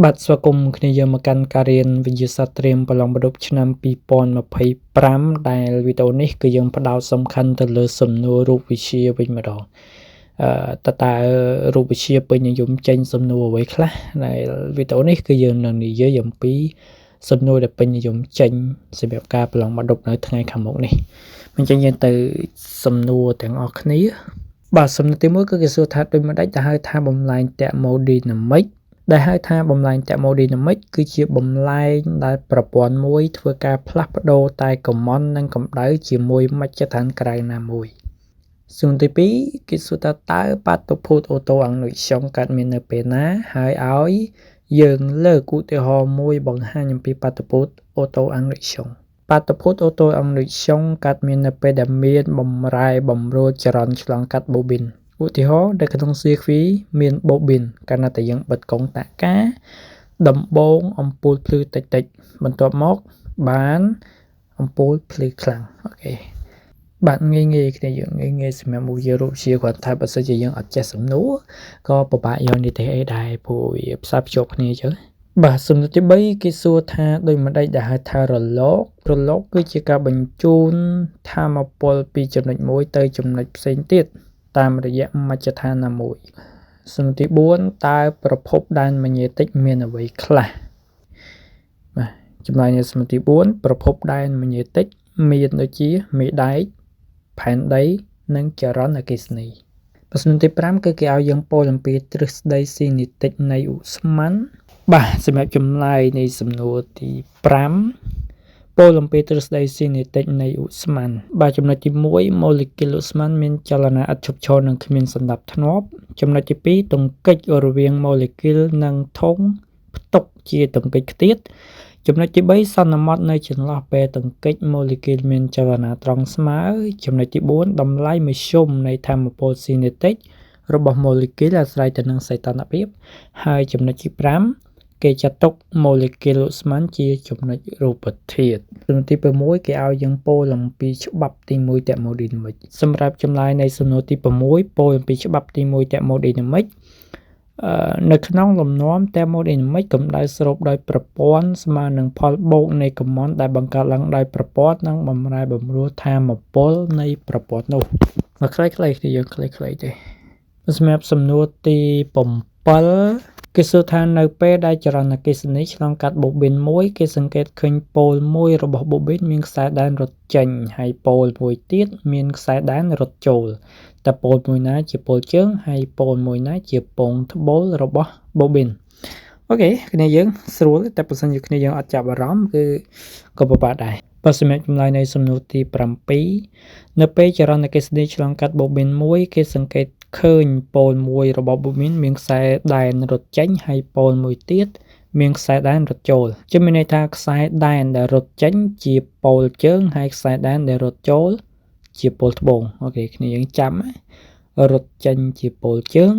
បាទស្វាគមន៍គ្នាយើងមកកាន់ការរៀនវិទ្យាសាស្ត្រត្រៀមប្រឡងបាតុបឆ្នាំ2025ដែលវីដេអូនេះគឺយើងផ្ដោតសំខាន់ទៅលើសំណួររូបវិទ្យាវិញម្ដងតើរូបវិទ្យាពេញនិយមចេញសំណួរអ្វីខ្លះដែលវីដេអូនេះគឺយើងនឹងនិយាយអំពីសំណួរដែលពេញនិយមចេញសម្រាប់ការប្រឡងបាតុបនៅថ្ងៃខាងមុខនេះអញ្ចឹងយើងទៅសំណួរទាំងអស់គ្នាបាទសំណួរទី1គឺគេសួរថាដូចម្ដេចដែលហៅថាបំលែង thermodynamic ដែលហៅថាបំលែង thermodynamic គឺជាបំលែងដែលប្រព័ន្ធមួយធ្វើការផ្លាស់ប្ដូរតែកម្មន់និងកម្ដៅជាមួយមជ្ឈដ្ឋានក្រៅណាមួយសំណួរទី2គេសួរថាតើបាតុភូតអូតូអង់នុយស្យុងកើតមាននៅពេលណាហើយឲ្យយើងលើកឧទាហរណ៍មួយបង្ហាញអំពីបាតុភូតអូតូអង់នុយស្យុងបាតុភូតអូតូអង់នុយស្យុងកើតមាននៅពេលដែលមានបំរែបំរួលចរន្តឆ្លងកាត់បូប៊ីនឧទាហរណ៍នៅក្នុង CFV មានបូប៊ីនកាលណាតែយើងបិទកុងតាក់ការដំបងអំពូលភ្លឺតិចៗបន្ទាប់មកបានអំពូលភ្លឺខ្លាំងអូខេបាទងាយគ្នាយើងងាយសម្រាប់មួយរូបជាគាត់ថាបើសិនជាយើងអត់ចេះសំណួរក៏ពិបាកយកនីតិអីដែរព្រោះវាផ្សារភ្ជាប់គ្នាចឹងបាទសំណួរទី3គេសួរថាដូចម្ដេចដែលហៅថារលកគឺជាការបញ្ជូនថាមពលពីចំណុចមួយទៅចំណុចផ្សេងទៀតតាមរយៈមជ្ឈដ្ឋានណាមួយសំណួរទី4តើប្រភពដែនម៉ាញេទិកមានអ្វីខ្លះបាទចម្លើយនៃសំណួរទី4ប្រភពដែនម៉ាញេទិកមានដូចជាមេដែកផែនដីនិងចរន្តអគ្គិសនីសំណួរទី5គឺគេឲ្យយើងពោលអំពីទ្រឹស្ដីស៊ីនេតិកនៃឧស្ម័នបាទសម្រាប់ចម្លើយនៃសំណួរទី5ពោលអំពីទ្រឹស្ដីស៊ីនេតិកនៃឧស្ម័នបាទចំណុចទី1ម៉ូលេគុលឧស្ម័នមានចលនាឥតឈប់ឈរនិងគ្មានសណ្ដាប់ធ្នាប់ចំណុចទី2ទង្គិចរវាងម៉ូលេគុលនិងធុងផ្ទុកជាទង្គិចខ្ទាតចំណុចទី3សន្មតនៅចន្លោះពេលទង្គិចម៉ូលេគុលមានចលនាត្រង់ស្មើចំណុចទី4តម្លៃមធ្យមនៃថាមពលស៊ីនេតិករបស់ម៉ូលេគុលអាស្រ័យទៅនឹងសីតុណ្ហភាពហើយចំណុចទី5គេចាត់ទុកម៉ូលេគុលឧស្ម័នជាចំណុចរូបធាតុសំណួរទី6គេឲ្យយើងពោលអំពីច្បាប់ទី1 thermodynamic សម្រាប់ចម្លើយនៃសំណួរទី6ពោលអំពីច្បាប់ទី1 thermodynamicនៅក្នុងលំនាំ thermodynamic កម្ដៅស្រូបដោយប្រព័ន្ធស្មើនឹងផលបូកនៃកម្មន់ដែលបង្កើតឡើងដោយប្រព័ន្ធនិងបំរែបំរួលថាមពលនៃប្រព័ន្ធនោះមកខ្លីៗគឺយើងខ្លីៗទេសម្រាប់សំណួរទី7គេសួរថានៅពេលដែលចរន្តអគ្គិសនីឆ្លងកាត់បូប៊ីនមួយគេសង្កេតឃើញប៉ូលមួយរបស់បូប៊ីនមានខ្សែដែនរត់ចេញហើយប៉ូលមួយទៀតមានខ្សែដែនរត់ចូលតើប៉ូលមួយណាជាប៉ូលជើងហើយប៉ូលមួយណាជាពងត្បូលរបស់បូប៊ីនអូខេគ្នាយើងស្រួលតែបើសិនជាគ្នាយើងអត់ចាប់អារម្មណ៍គឺក៏ពិបាកដែរបើសម្រាប់ចម្លើយនៃសំណួរទី7នៅពេលចរន្តអគ្គិសនីឆ្លងកាត់បូប៊ីនមួយគេសង្កេតឃើញប៉ូលមួយរបស់បូប៊ីនមានខ្សែដែនរត់ចេញហើយប៉ូលមួយទៀតមានខ្សែដែនរត់ចូលជាមានន័យថាខ្សែដែនដែលរត់ចេញជាប៉ូលជើងហើយខ្សែដែនដែលរត់ចូលជាប៉ូលត្បូងអូខេគ្នាយើងចាំរត់ចេញជាប៉ូលជើង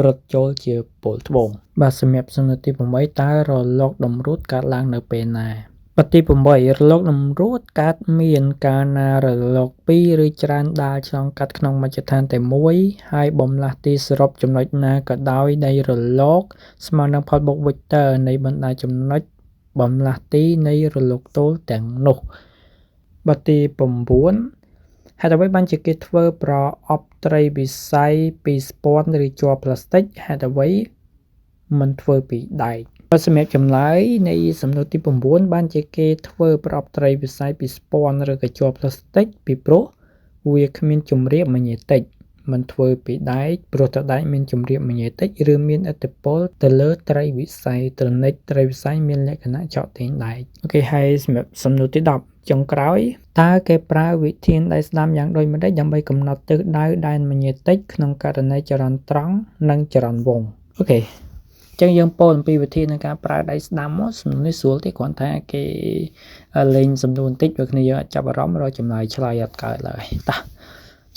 រត់ចូលជាប៉ូលត្បូងបាទសម្រាប់សំណួរទី8តើរលកតម្រួតកើតឡើងនៅពេលណាបាទទី8រលកតម្រួតកើតមានកាលណារលក2ឬច្រើនដាលឆ្លងកាត់ក្នុងមជ្ឈដ្ឋានតែមួយហើយបំលាស់ទីសរុបចំណុចណាក៏ដោយនៃរលកស្មើនឹងផលបូកវេកទ័រនៃបណ្ដាចំណុចបំលាស់ទីនៃរលកទោលទាំងនោះបាទទី9ហេតុអ្វីបានជាគេធ្វើប្រអប់ត្រីវិស័យពីស្ពាន់ឬជ័រផ្លាស្ទិកហេតុអ្វីមិនធ្វើពីដែកសម្រាប់ចម្លើយនៃសំណួរទី9បានជាគេធ្វើប្រអប់ត្រីវិស័យពីស្ពាន់ឬក៏ជ័រផ្លាស្ទិកពីព្រោះវាគ្មានជំរាបម៉ាញេទិកមិនធ្វើពីដែកព្រោះតែដែកមានជំរាបម៉ាញេទិកឬមានឥទ្ធិពលទៅលើត្រីវិស័យត្រនិចត្រីវិស័យមានលក្ខណៈចកទាញដែកអូខេហើយសម្រាប់សំណួរទី10ចុងក្រោយតើគេប្រើវិធានដៃស្ដាំយ៉ាងដូចម្តេចដើម្បីកំណត់ទិសដៅដែនម៉ាញេទិកក្នុងករណីចរន្តត្រង់និងចរន្តវងអូខេចឹងយើងពោលអំពីវិធីនៃការប្រើដៃស្ដាំមកសំណួរនេះស្រួលទេគ្រាន់តែគេលេងសំណួរបន្តិចបើគ្នាយើងអាចចាប់អារម្មណ៍រកចម្លើយឆ្លើយអត់កើតឡើយតោះ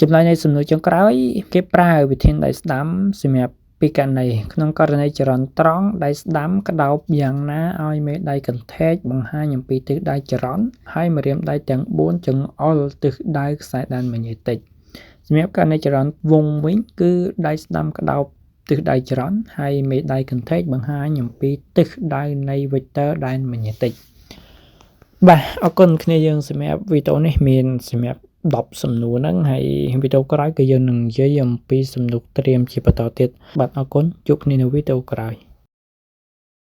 ចម្លើយនៃសំណួរចុងក្រោយគេប្រើវិធានដៃស្ដាំសម្រាប់ពីករណីក្នុងករណីចរន្តត្រង់ដៃស្ដាំក្តោបយ៉ាងណាឲ្យមេដៃកន្ធែកបង្ហាញអំពីទិសដៅចរន្តហើយម្រាមដៃទាំង4ចង្អុលទិសដៅខ្សែដែនម៉ាញេទិកសម្រាប់ករណីចរន្តវងវិញគឺដៃស្ដាំក្តោប ទិសដៅច្រត់ហើយមេដៃកន្ធែកបង្ហាញអំពីទិសដៅនៃ vector ដែនម៉ាញេទិកបាទអរគុណគ្នាយើងសម្រាប់វីដេអូនេះមានសម្រាប់10សំណួរហ្នឹងហើយវីដេអូក្រោយគឺយើងនឹងនិយាយអំពីសំណួរត្រៀមជាបន្តទៀតបាទអរគុណជួបគ្នានៅវីដេអូក្រោយ